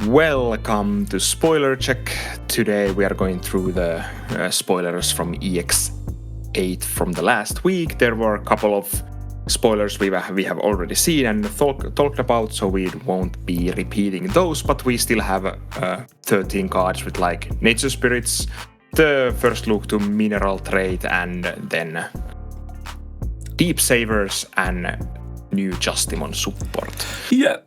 Welcome to Spoiler Check. Today we are going through the spoilers from EX8 from the last week. There were a couple of spoilers we have already seen and talked about, so we won't be repeating those, but we still have 13 cards with like Nature Spirits, the first look to Mineral Trait, and then Deep Savers and new Justimon Support. Yeah.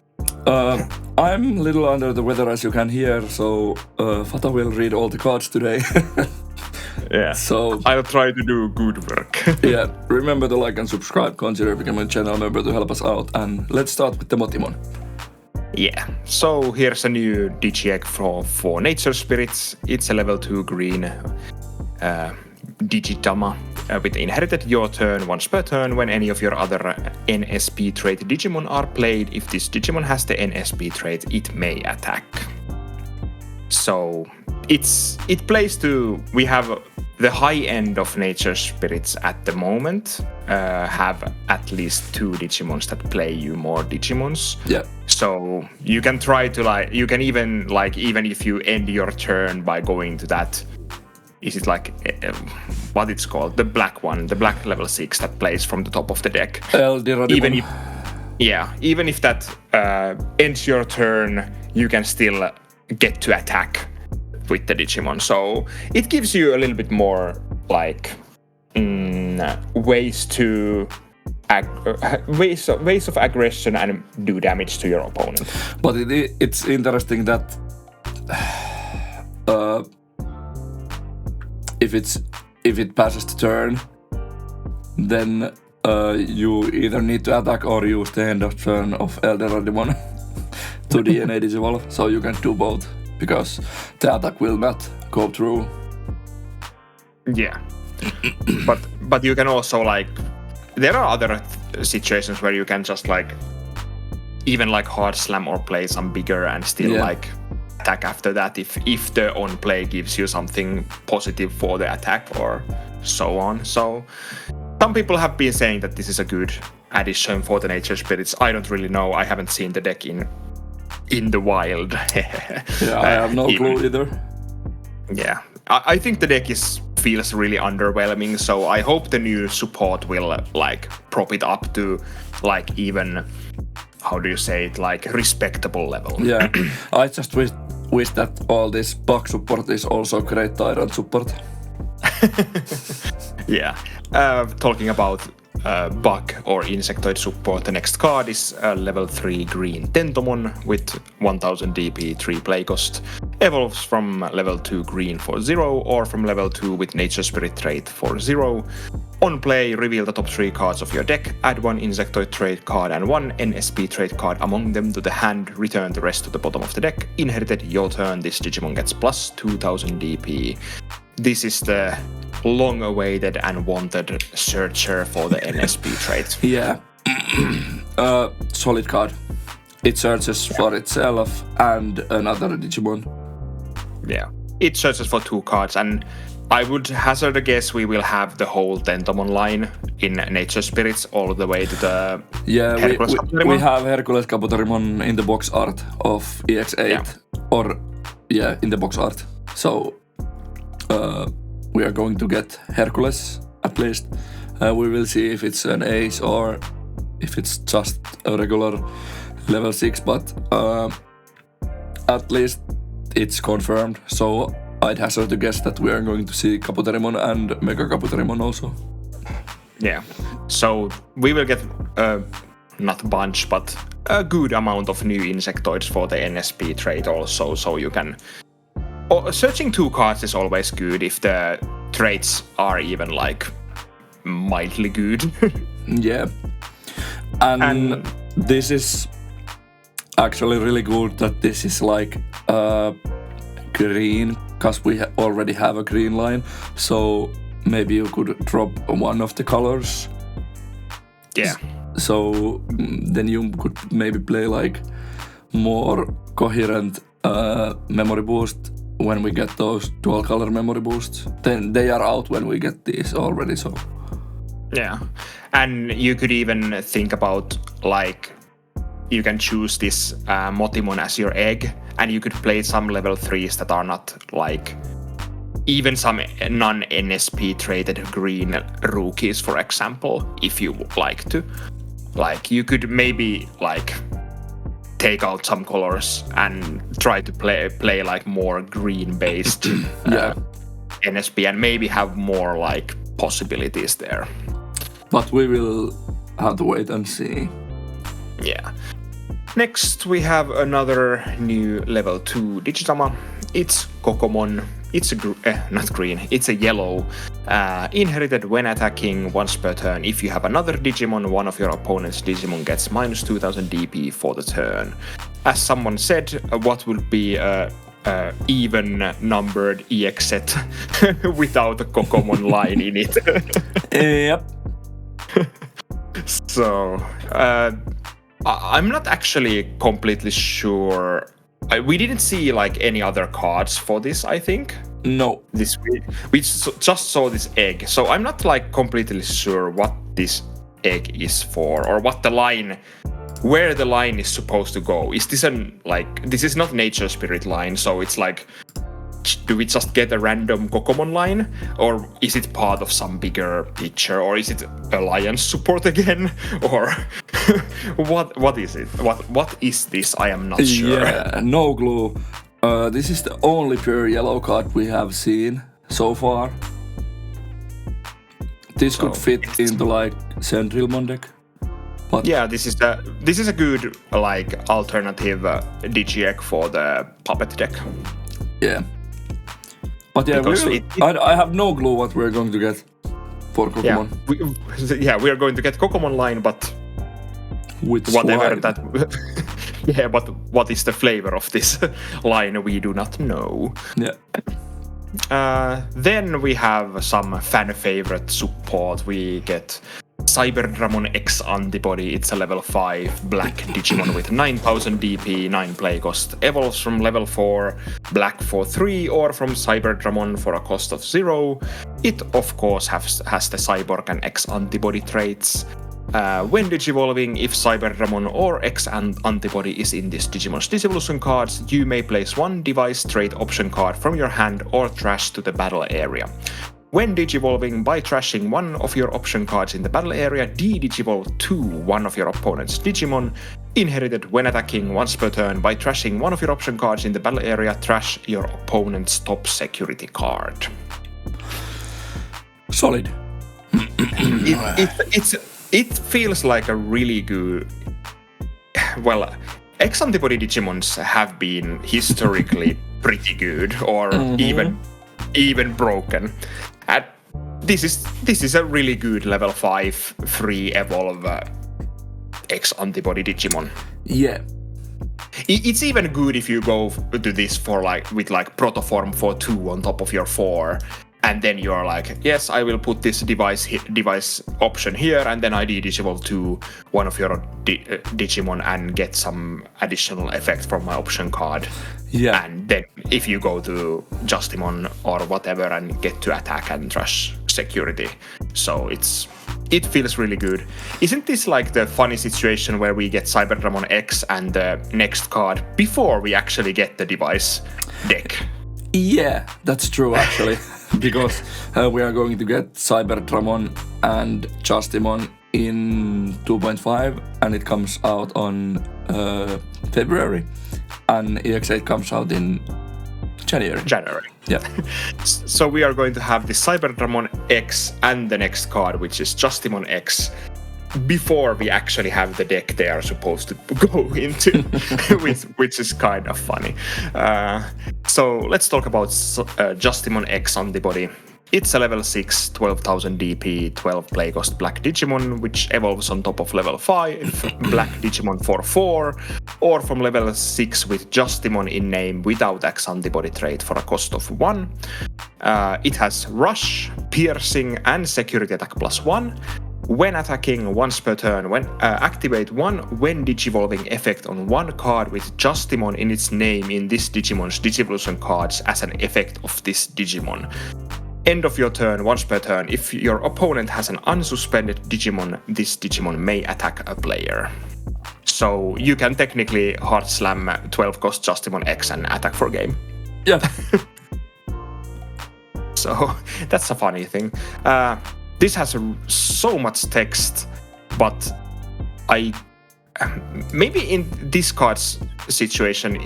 I'm a little under the weather, as you can hear, so Fata will read all the cards today. Yeah, so I'll try to do good work. Yeah, remember to like and subscribe, consider becoming a channel member to help us out, and let's start with the Motimon. Yeah, so here's a new Digi-Egg for Nature Spirits. It's a level 2 green Digitama with inherited your turn once per turn when any of your other NSP trait Digimon are played. If this Digimon has the NSP trait, it may attack. So it plays to, we have the high end of Nature Spirits at the moment, have at least 2 Digimons that play you more Digimons. Yeah. So you can try to even if you end your turn by going to that, is it like, what it's called? The black one, the black level 6 that plays from the top of the deck. Even if that ends your turn, you can still get to attack with the Digimon. So it gives you a little bit more ways of aggression and do damage to your opponent. But it's interesting that if it passes the turn, then you either need to attack or use the end of turn of Elderadimon to DNA Digivolve, so you can do both, because the attack will not go through. Yeah. but you can also there are other situations where you can just even hard slam or play some bigger and still attack after that if the on play gives you something positive for the attack or so on. So some people have been saying that this is a good addition for the Nature Spirits. I don't really know. I haven't seen the deck in the wild. Yeah, I have no clue either. Yeah, I think the deck feels really underwhelming, so I hope the new support will prop it up to even, how do you say it, respectable level. Yeah, I just wish that all this bug support is also great Tyrant support. Yeah, talking about bug or insectoid support, the next card is level 3 green Tentomon with 1000 DP, 3 play cost. Evolves from level 2 green for 0 or from level 2 with Nature Spirit trait for 0. On play, reveal the top 3 cards of your deck, add 1 insectoid trait card and 1 NSP trait card among them to the hand, return the rest to the bottom of the deck. Inherited your turn, this Digimon gets plus 2000 DP. This is the long-awaited and wanted searcher for the NSP trait. Yeah. Solid card. It searches for itself and another Digimon. Yeah. It searches for 2 cards, and I would hazard a guess we will have the whole Tentomon line in Nature Spirits all the way to the Hercules Kabuterimon. We have Hercules Kabuterimon in the box art of EX8. Yeah. In the box art. So we are going to get Hercules, at least. We will see if it's an ace or if it's just a regular level 6, but at least it's confirmed. So I'd hazard to guess that we are going to see Kabuterimon and Mega Kabuterimon also. Yeah, so we will get not a bunch, but a good amount of new insectoids for the NSP trait also, so you can... searching 2 cards is always good if the traits are even mildly good. Yeah. And this is actually really good that this is green, because we already have a green line, so maybe you could drop one of the colors. Yeah. So then you could maybe play more coherent memory boost when we get those dual color memory boosts. Then they are out when we get these already, so... Yeah, and you could even think about you can choose this Motimon as your egg, and you could play some level 3s that are not like even some non-NSP traded green rookies, for example, if you would like to. Like you could maybe like take out some colors and try to play like more green based NSP and maybe have more like possibilities there. But we will have to wait and see. Yeah. Next we have another new level 2 Digitama. It's Kokomon. It's not green, it's a yellow. Inherited when attacking once per turn. If you have another Digimon, one of your opponent's Digimon gets minus 2000 DP for the turn. As someone said, what would be a even numbered EX8 without a Kokomon line in it? Yep. So, I'm not actually completely sure. We didn't see like any other cards for this, I think. No. This we just saw this egg, so I'm not like completely sure what this egg is for or what the line, where the line is supposed to go. Is this this is not nature spirit line, so it's like, do we just get a random Kokomon line, or is it part of some bigger picture, or is it alliance support again, or what is it? What is this? I am not sure. Yeah, no clue. This is the only pure yellow card we have seen so far. This could fit into like Centrilmon deck. But yeah, this is a good like alternative Digiegg for the puppet deck. Yeah. But yeah, I have no clue what we're going to get for Kokomon. Yeah, we are going to get Kokomon line, but with whatever slime. that. Yeah, but what is the flavor of this line? We do not know. Yeah. Then we have some fan favorite support. We get Cyberdramon X Antibody. It's a level 5 black Digimon with 9000 DP, 9 play cost. Evolves from level 4 black for 3 or from Cyberdramon for a cost of 0. It of course has the Cyborg and X Antibody traits. When Digivolving, if Cyberdramon or X Antibody is in this Digimon's Digivolution cards, you may place one device trait option card from your hand or trash to the battle area. When Digivolving, by trashing one of your option cards in the battle area, de-Digivolve to one of your opponent's Digimon. Inherited when attacking once per turn, by trashing one of your option cards in the battle area, trash your opponent's top security card. Solid. It feels like a really good. Well, X Antibody Digimons have been historically pretty good, or even broken. And this is a really good level 5 free evolve X Antibody Digimon. Yeah. It's even good if you go to this for with Protoform for 2 on top of your 4. And then you're like, yes, I will put this device option here, and then I de-Digivolve to one of your Digimon and get some additional effect from my option card. Yeah. And then if you go to Justimon or whatever and get to attack and trash security. So it feels really good. Isn't this like the funny situation where we get Cyberdramon X and the next card before we actually get the device deck? Yeah, that's true actually. Because we are going to get Cyberdramon and Justimon in 2.5, and it comes out on February, and EX8 comes out in January. Yeah. So we are going to have the Cyberdramon X and the next card, which is Justimon X, before we actually have the deck they are supposed to go into, which is kind of funny. So let's talk about Justimon X Antibody. It's a level 6, 12,000 DP, 12 play cost black Digimon, which evolves on top of level 5 black Digimon for 4, or from level 6 with Justimon in name without X Antibody trait for a cost of 1. It has Rush, Piercing, and Security Attack +1. When attacking once per turn, activate one when Digivolving effect on one card with Justimon in its name in this Digimon's Digivolution cards as an effect of this Digimon. End of your turn, once per turn, if your opponent has an unsuspended Digimon, this Digimon may attack a player. So you can technically hard slam 12 cost Justimon X and attack for game. Yeah. So that's a funny thing. This has so much text, but maybe in this card's situation,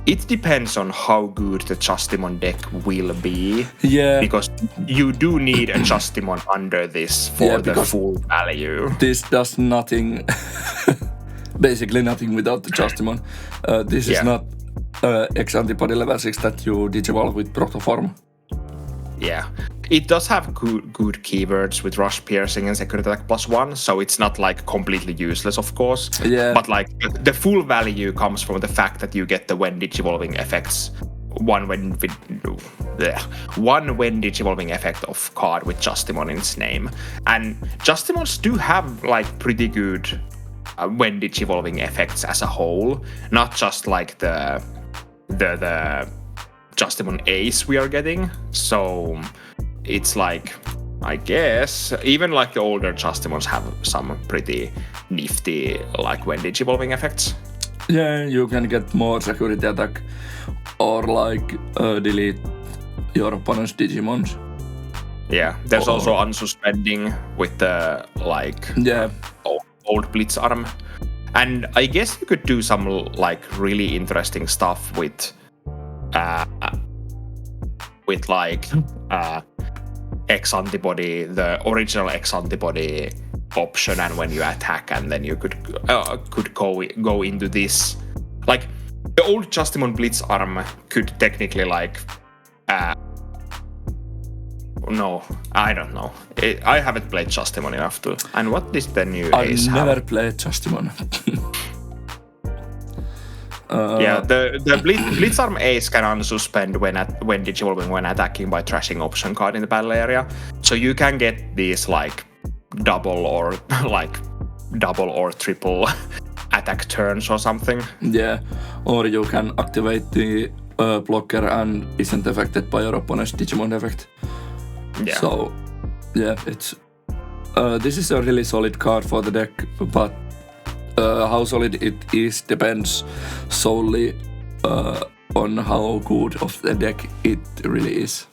it depends on how good the Justimon deck will be. Yeah. Because you do need a Justimon under this for the full value. This does nothing, basically nothing without the Justimon. This is not X antibody level 6 that you digivolve with Protoform. Yeah. It does have good keywords with Rush Piercing and Security Attack +1, so it's not like completely useless, of course. Yeah. But like the full value comes from the fact that you get the when digivolving effects. One when digivolving effect of card with Justimon in its name. And Justimons do have like pretty good when digivolving effects as a whole, not just like the Justimon Ace we are getting. So it's like, I guess, even like the older Justimons have some pretty nifty like when digivolving effects. Yeah, you can get more security attack or like delete your opponent's Digimons. Yeah, there's also unsuspending with the like old Blitz arm. And I guess you could do some like really interesting stuff with like X antibody, the original X antibody option, and when you attack, and then you could go into this. Like the old Justimon Blitz arm could technically like no, I don't know. I haven't played Justimon enough to. And what does the new Ace have? I've never played Justimon. Yeah, the Blitzarm Ace can unsuspend when digivolving when attacking by trashing option card in the battle area. So you can get these like double or triple attack turns or something. Yeah, or you can activate the blocker and isn't affected by your opponent's Digimon effect. Yeah. So yeah, it's this is a really solid card for the deck, but how solid it is depends solely on how good of the deck it really is.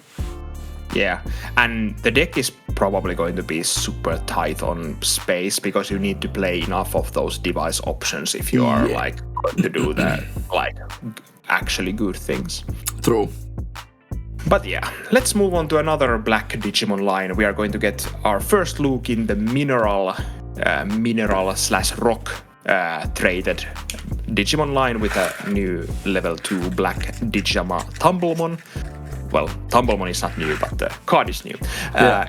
Yeah, and the deck is probably going to be super tight on space because you need to play enough of those device options if you are like going to do the like actually good things. True. But yeah, let's move on to another black Digimon line. We are going to get our first look in the mineral/rock traded Digimon line with a new level 2 black Digimon Tumblemon. Well, Tumblemon is not new, but the card is new.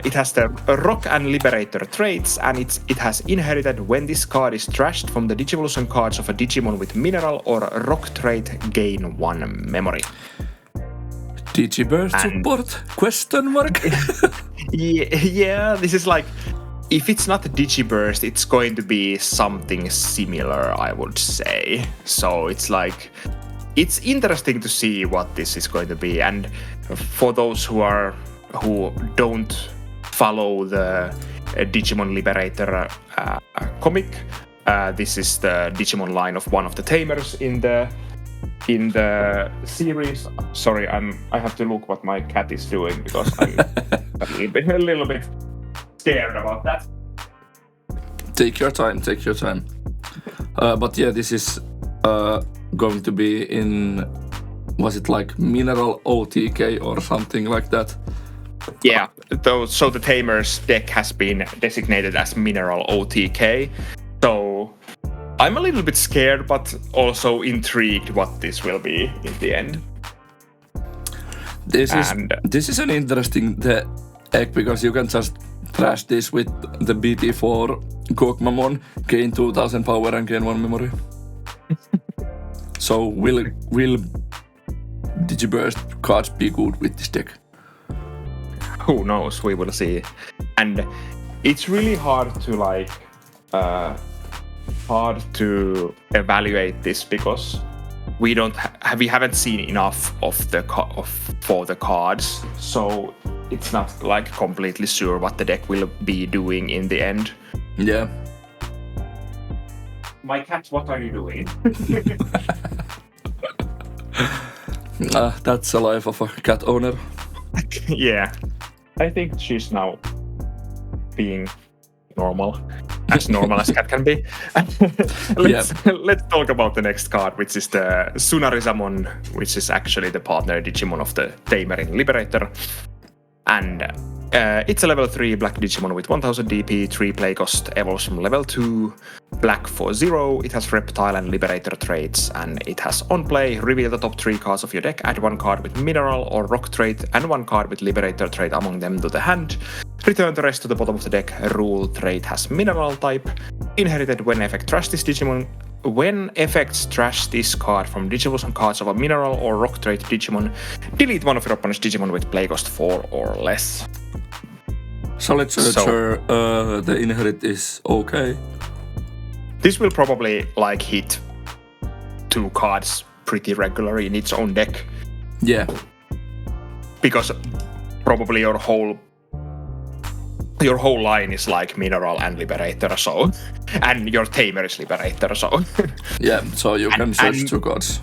It has the Rock and Liberator traits, and it has inherited when this card is trashed from the Digivolution cards of a Digimon with Mineral or Rock trait, gain 1 memory. Digiburst support? Question mark? Yeah, this is like, if it's not Digiburst, it's going to be something similar, I would say. So it's like, it's interesting to see what this is going to be. And for those who don't follow the Digimon Liberator comic, this is the Digimon line of one of the tamers in the series. Sorry, I have to look what my cat is doing because I'm a little bit scared about that. Take your time. But yeah, this is going to be in, was it like Mineral OTK or something like that? Yeah, so the Tamer's deck has been designated as Mineral OTK. So I'm a little bit scared, but also intrigued what this will be in the end. This is an interesting deck because you can just trash this with the BT4 Kokomon, gain 2000 power and gain 1 memory. So will Digiburst cards be good with this deck? Who knows? We will see. And it's really hard to evaluate this because we haven't seen enough for the cards, so it's not like completely sure what the deck will be doing in the end. Yeah. my cat, what are you doing? That's the life of a cat owner. Yeah. I think she's now being normal as cat can be. Let's talk about the next card, which is the Tsunarisamon, which is actually the partner Digimon of the Tamer in Liberator. And it's a level 3 black Digimon with 1000 DP, 3 play cost, evolves from level 2, black for 0, it has Reptile and Liberator traits, and it has on play, reveal the top 3 cards of your deck, add 1 card with Mineral or Rock trait, and 1 card with Liberator trait among them to the hand, return the rest to the bottom of the deck, Rule trait has Mineral type, inherited when effect trash this Digimon. When effects trash this card from Digivolution cards of a Mineral or Rock trait Digimon, delete one of your opponent's Digimon with play cost 4 or less. Solid Searcher, the inherit is okay. This will probably like hit 2 cards pretty regularly in its own deck. Yeah. Because probably your whole line is like Mineral and Liberator, so, and your Tamer is Liberator, so. Yeah, so you can search 2 cards.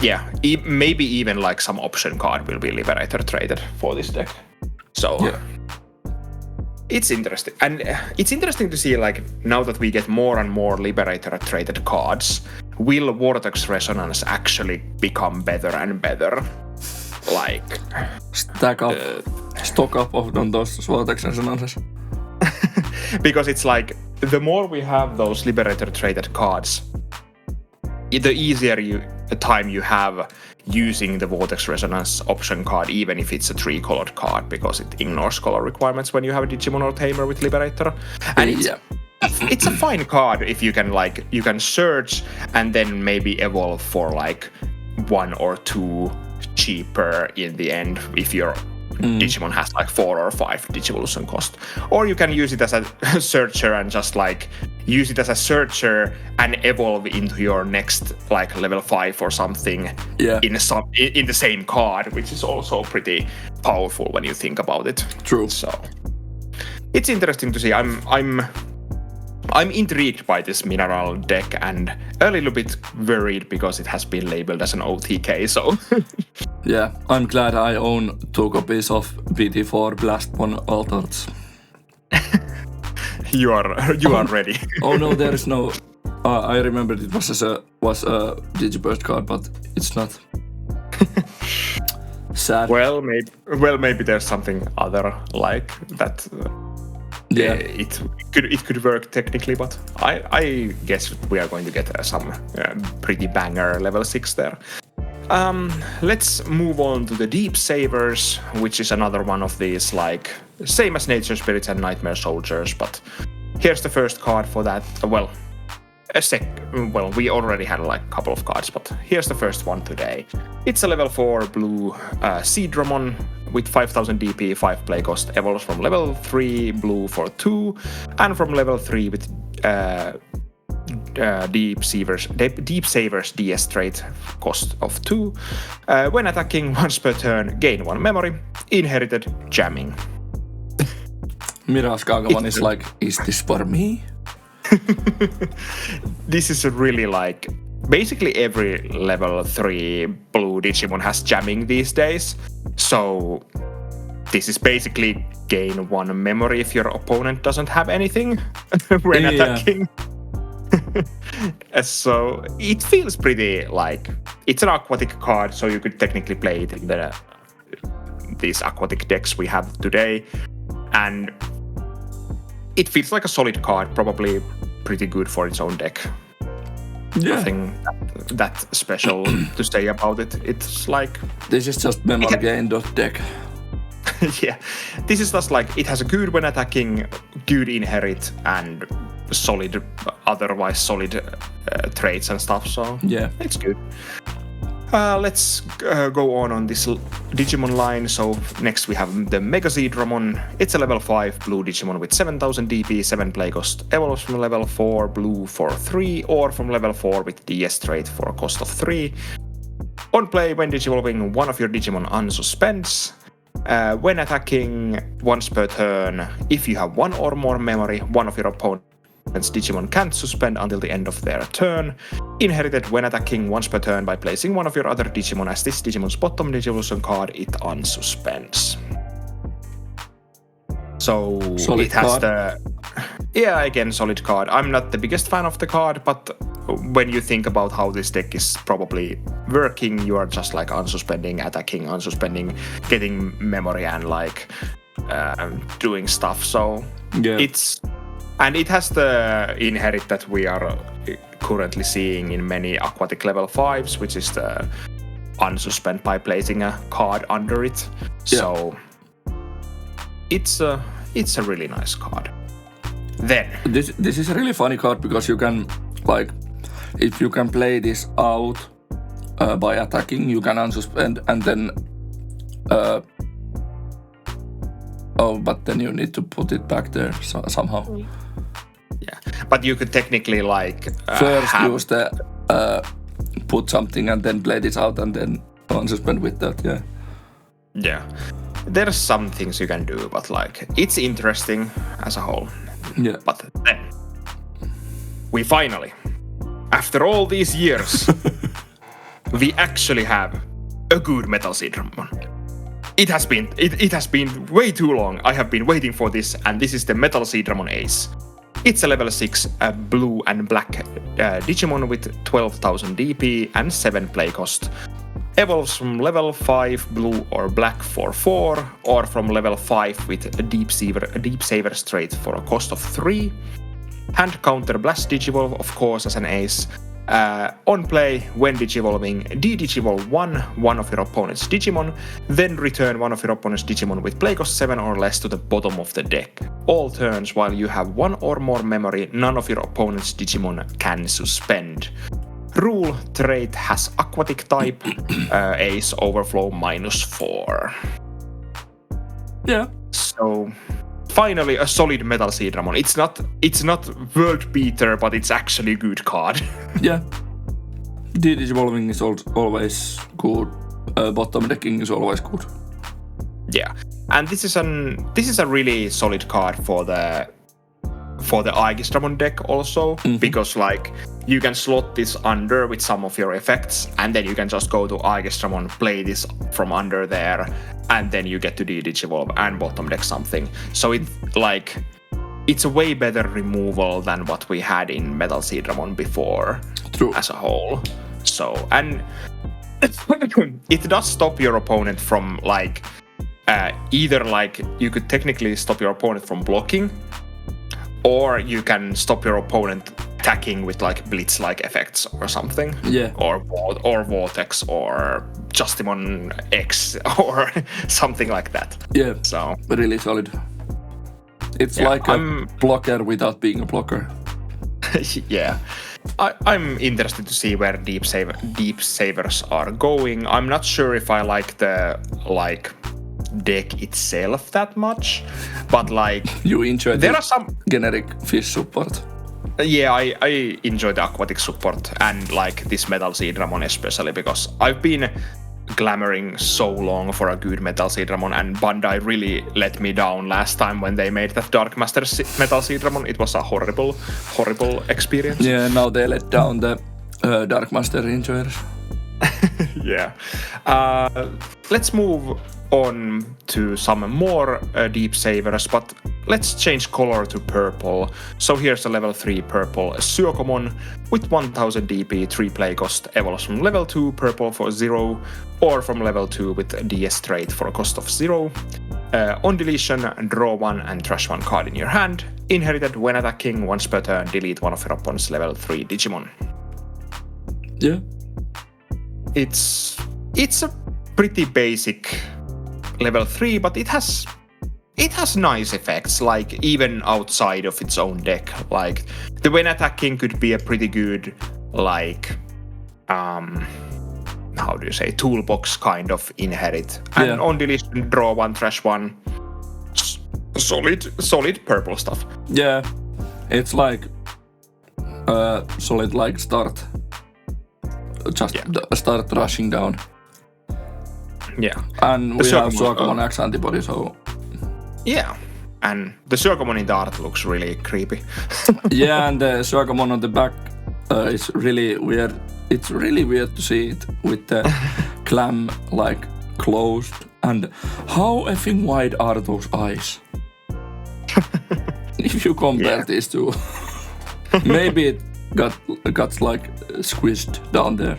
Yeah, maybe even like some option card will be Liberator traded for this deck. So yeah. It's interesting. And it's interesting to see, like, now that we get more and more Liberator traded cards, will Vortex Resonance actually become better and better? Like... stock up on those Vortex Resonances. Because it's like, the more we have those Liberator traded cards, the easier time you have using the Vortex Resonance option card, even if it's a 3-colored card, because it ignores color requirements when you have a Digimon or Tamer with Liberator. And it's a fine card if you can search and then maybe evolve for like 1 or 2 cheaper in the end if your Digimon has like 4 or 5 Digivolution cost. Or you can use it as a searcher and just like use it as a searcher and evolve into your next like level 5 or something in the same card, which is also pretty powerful when you think about it. True. So it's interesting to see. I'm intrigued by this Mineral deck and a little bit worried because it has been labeled as an OTK, so... Yeah, I'm glad I own 2 copies of BT4 Blastmon Altars. You are ready. Oh no, there is no... I remembered it was a Digiburst card, but it's not. Sad. Well, maybe there's something other like that... it could work technically, but I guess we are going to get some pretty banger level 6 there. Let's move on to the Deep Savers, which is another one of these like same as Nature Spirits and Nightmare Soldiers, but here's the first card for that. We already had like a couple of cards, but here's the first one today. It's a level 4 blue Seedramon with 5000 DP, 5 play cost, evolves from level 3 blue for 2, and from level 3 with Deep Savers DS trait cost of 2. When attacking once per turn, gain 1 memory, inherited jamming. Mirage Kokomon is like, is this for me? This is really like, basically every level 3 blue Digimon has jamming these days, so this is basically gain 1 memory if your opponent doesn't have anything when attacking. So it feels pretty like, it's an aquatic card, so you could technically play it in these aquatic decks we have today, and it feels like a solid card, probably pretty good for its own deck. Nothing that special to say about it. It's like... This is just memory gain deck. Yeah, this is just like, it has a good when attacking, good inherit, and otherwise solid traits and stuff, so it's good. Let's go on this Digimon line. So next we have the Mega Seedramon. It's a level 5 blue Digimon with 7000 DP, 7 play cost, evolves from level 4 blue for 3, or from level 4 with DS trait for a cost of 3. On play, when digivolving, one of your Digimon unsuspends. When attacking once per turn, if you have 1 or more memory, one of your opponent Digimon can't suspend until the end of their turn. Inherited when attacking once per turn by placing one of your other Digimon as this Digimon's bottom Digivolution card, it unsuspends. So Solid it has card. again, solid card. I'm not the biggest fan of the card, but when you think about how this deck is probably working, you are just like unsuspending, attacking, unsuspending, getting memory and like doing stuff. So it has the inherit that we are currently seeing in many aquatic level 5s, which is the unsuspend by placing a card under it. So it's a really nice card. Then this is a really funny card because you can like if you can play this out by attacking, you can unsuspend and then but then you need to put it back there somehow. Yeah, but you could technically like first use the put something and then play this out and then unsuspend with that. Yeah, there's some things you can do, but like it's interesting as a whole. Yeah. But then we finally, after all these years, we actually have a good Metal Seedramon. It has been way too long. I have been waiting for this, and this is the Metal Seedramon Ace. It's a level 6 blue and black Digimon with 12,000 DP and 7 play cost. Evolves from level 5 blue or black for 4, or from level 5 with a Deep Saver straight for a cost of 3. Hand counter Blast Digivolve, of course, as an ace. On play, when Digivolving, de-Digivolve one of your opponent's Digimon, then return one of your opponent's Digimon with play cost 7 or less to the bottom of the deck. All turns while you have 1 or more memory, none of your opponent's Digimon can suspend. Rule trait has aquatic type, Ace Overflow -4. Yeah. So finally a solid Metal Seedramon. It's not world beater, but it's actually a good card. Yeah. De-Digivolving is always good. Bottom decking is always good. Yeah. And this is a really solid card for the Aegis-Dramon deck also, because like you can slot this under with some of your effects, and then you can just go to Aegis-Dramon, play this from under there, and then you get to de-Digivolve and bottom deck something. So it's a way better removal than what we had in Metal Seedramon before. True. As a whole. So, and it does stop your opponent from like either like you could technically stop your opponent from blocking, or you can stop your opponent attacking with like blitz-like effects or something. Yeah. Or Vortex or Justimon X or something like that. Yeah. So really solid. It's like a blocker without being a blocker. Yeah. I'm interested to see where Deep Savers are going. I'm not sure if I like the deck itself that much, but like you enjoy there are some generic fish support. Yeah, I enjoy the aquatic support and like this Metal Seedramon especially, because I've been clamoring so long for a good Metal Seedramon, and Bandai really let me down last time when they made that Dark Master Metal Seedramon. It was a horrible experience. Yeah, now they let down the Dark Master enjoyers. Yeah. Let's move on to some more Deep Savers, but let's change color to purple. So here's a level 3 purple Kokomon with 1000 DP, 3 play cost, evolves from level 2 purple for 0, or from level 2 with DS trait for a cost of 0. On deletion, draw 1 and trash 1 card in your hand. Inherited when attacking, once per turn, delete one of your opponent's level 3 Digimon. Yeah. It's a pretty basic level 3, but it has nice effects, like even outside of its own deck. Like the when attacking could be a pretty good like how do you say, toolbox kind of inherit. And on deletion, draw 1, trash 1. Solid purple stuff. Yeah. It's like solid like start. Just start rushing down. Yeah. And we have Kokomon X antibody, so... Yeah. And the Kokomon in the art looks really creepy. Yeah, and the Kokomon on the back is really weird. It's really weird to see it with the clam like closed. And how effing wide are those eyes? If you compare these two, maybe it got like squished down there.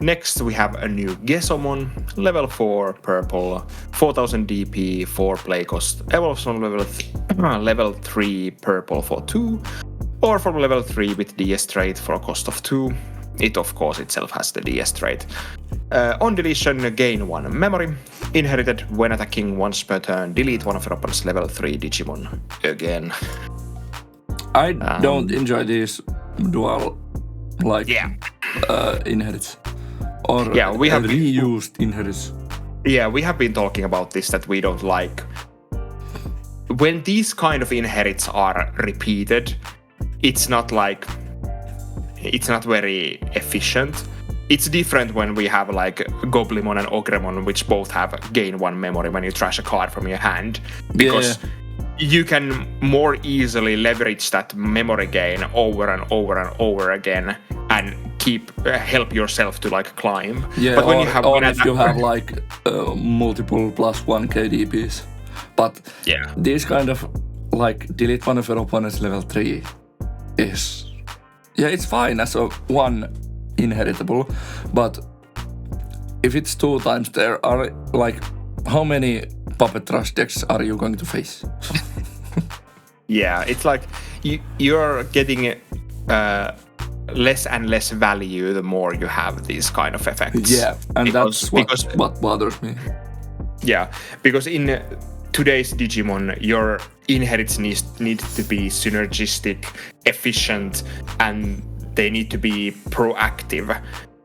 Next we have a new Gesomon, level 4 purple, 4000 DP, 4 play cost, evolves from level 3 purple for 2, or from level 3 with DS trait for a cost of 2. It of course itself has the DS trait. On deletion, gain 1 memory. Inherited, when attacking once per turn, delete one of your opponent's level 3 Digimon again. I don't enjoy these dual inherits. Or we have reused inherits. Yeah, we have been talking about this, that we don't like when these kind of inherits are repeated. It's not very efficient. It's different when we have like Goblimon and Ogremon, which both have gain 1 memory when you trash a card from your hand, because you can more easily leverage that memory gain over and over and over again and help yourself to like climb. Yeah, but when you have like multiple +1 KDPs. But this kind of like delete one of your opponent's level 3 is it's fine as a 1 inheritable, but if it's 2 times, there are like how many Puppet Rush decks are you going to face? Yeah, it's like you're getting less and less value the more you have these kind of effects. Yeah, and that's what bothers me. Yeah, because in today's Digimon, your inherits need to be synergistic, efficient, and they need to be proactive.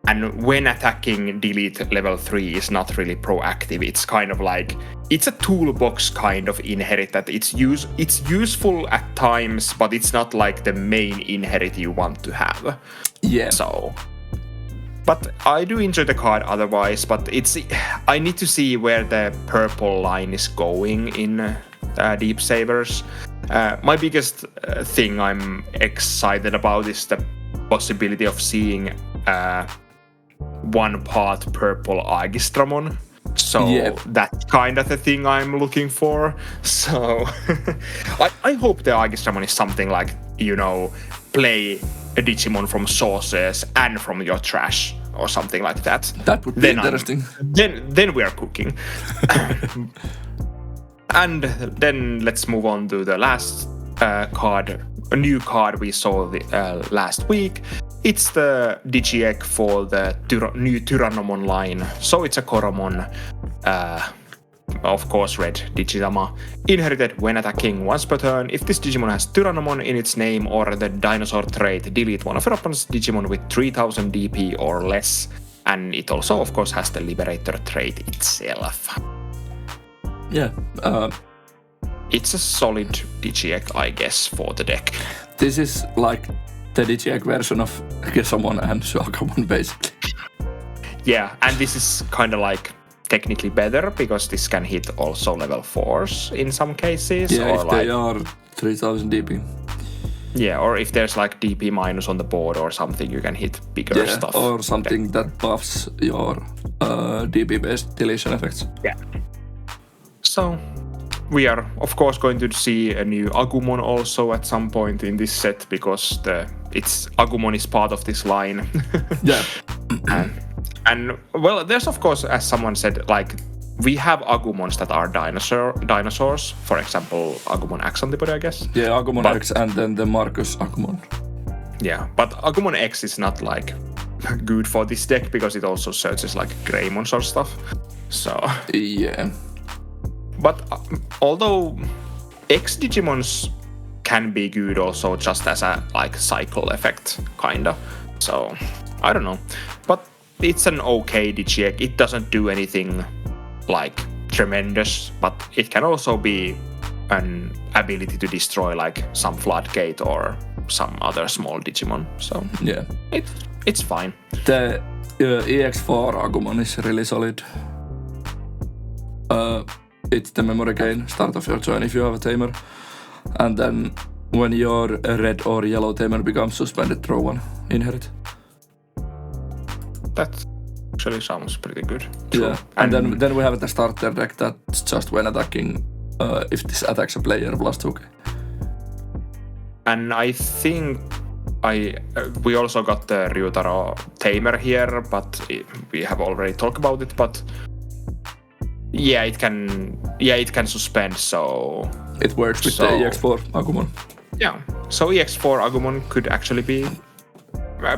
And when attacking, delete level 3 is not really proactive. It's kind of like, it's a toolbox kind of inherit that it's useful at times, but it's not like the main inherit you want to have. Yeah. So, but I do enjoy the card otherwise, but I need to see where the purple line is going in Deep Savers. My biggest thing I'm excited about is the possibility of seeing 1 part purple Agistramon. So that's kind of the thing I'm looking for. So I hope the Agistramon is something like, play a Digimon from sources and from your trash or something like that. That would be interesting. Then we are cooking. And then let's move on to the last card, a new card we saw last week. It's the Digi-Egg for the new Tyrannomon line. So it's a Koromon, of course red Digitama. Inherited when attacking once per turn. If this Digimon has Tyrannomon in its name or the dinosaur trait, delete one of your opponent's Digimon with 3000 DP or less. And it also, of course, has the Liberator trait itself. Yeah. It's a solid Digi-Egg, I guess, for the deck. This is like the Digi-Egg version of Gesomon and Kokomon, basically. Yeah, and this is kind of like technically better because this can hit also level 4s in some cases. Yeah, or if they are 3000 DP. Yeah, or if there's like DP minus on the board or something, you can hit bigger stuff. Or something that buffs your DP-based deletion effects. Yeah. So we are, of course, going to see a new Agumon also at some point in this set because Agumon is part of this line. Yeah. And well, there's of course, as someone said, like we have Agumons that are dinosaurs. For example, Agumon X antibody, I guess. Yeah, Agumon X and then the Marcus Agumon. Yeah, but Agumon X is not like good for this deck because it also searches like Greymons or stuff. So yeah. But although X Digimons can be good also just as a like cycle effect, kinda. So I don't know, but it's an okay Digi-Egg. It doesn't do anything like tremendous, but it can also be an ability to destroy like some Floodgate or some other small Digimon. So yeah, it's fine. The EX4 Agumon is really solid. it's the memory gain, start of your turn if you have a tamer. And then when your red or yellow tamer becomes suspended, draw 1, inherit. That actually sounds pretty good. Yeah, and then we have the starter deck that's just when attacking, if this attacks a player plus 2k. And I think we also got the Ryutaro Tamer here, but we have already talked about it. But yeah, it can suspend. So it works with the EX4 Agumon. Yeah, so EX4 Agumon could actually be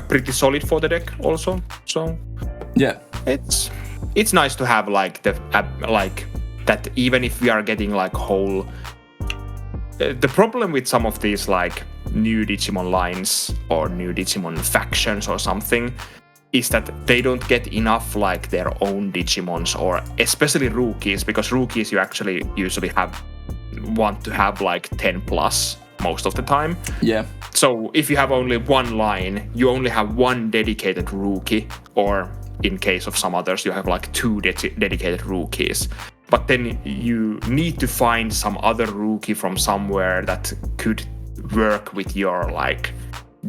pretty solid for the deck also. So yeah, it's nice to have like that. Even if we are getting like whole. The problem with some of these like new Digimon lines or new Digimon factions or something is that they don't get enough like their own Digimons, or especially rookies, because rookies you actually usually want to have like 10 plus most of the time. Yeah. So if you have only one line, you only have one dedicated rookie, or in case of some others, you have like 2 dedicated rookies. But then you need to find some other rookie from somewhere that could work with your like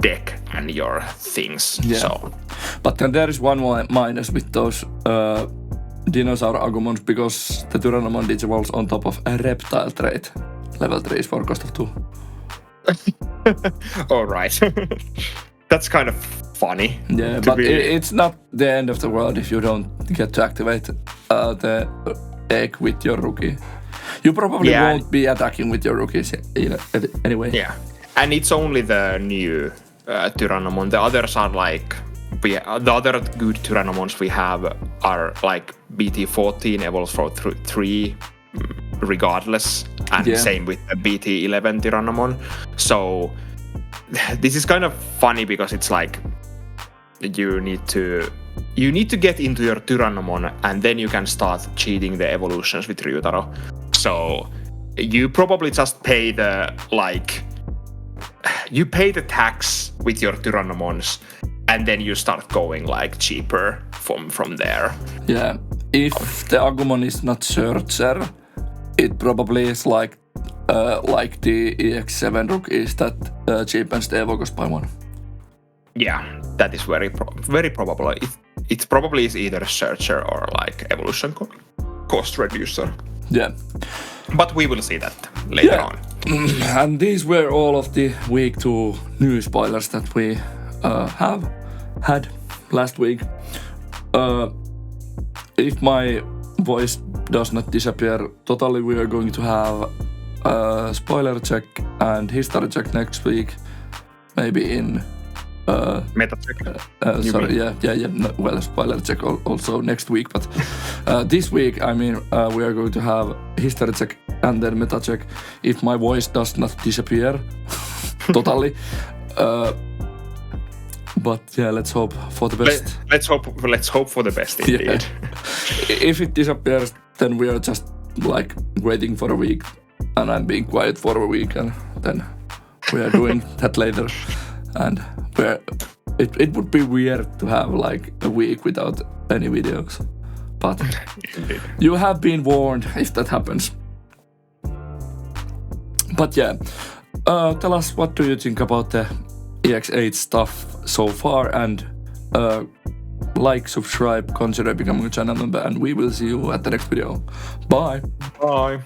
deck and your things. Yeah. So. But then there is one more minus with those dinosaur Agumons, because the Tyrannomon Digivolves on top of a reptile trait. Level 3 is for cost of 2. Alright. That's kind of funny. Yeah, but it's not the end of the world if you don't get to activate the egg with your rookie. You probably won't be attacking with your rookies anyway. Yeah, and it's only the new Tyrannomon. The others are like the other good Tyrannomons we have are like BT14 evolves for 3 regardless, and same with the BT11 Tyrannomon. So this is kind of funny because it's like you need to get into your Tyrannomon and then you can start cheating the evolutions with Ryutaro. So you probably just pay the tax with your Tyrannomons and then you start going like cheaper from there. Yeah, if the Agumon is not Searcher, it probably is like the EX7 Rook is that cheapens the Evo cost by 1. Yeah, that is very probable. It probably is either a Searcher or like evolution cost reducer. Yeah. But we will see that later on. And these were all of the week 2 new spoilers that we have had last week. If my voice does not disappear totally, we are going to have a spoiler check and history check next week. Maybe in meta check. Sorry, yeah. No, well, spoiler check also next week, but this week, I mean, we are going to have history check and then meta check. If my voice does not disappear totally, but yeah, let's hope for the best. Let's hope for the best indeed. Yeah. If it disappears, then we are just like waiting for a week, and I'm being quiet for a week, and then we are doing that later. And it would be weird to have like a week without any videos. But you have been warned if that happens. But yeah, tell us, what do you think about the EX8 stuff so far, and like, subscribe, consider becoming a channel member, and we will see you at the next video. Bye. Bye.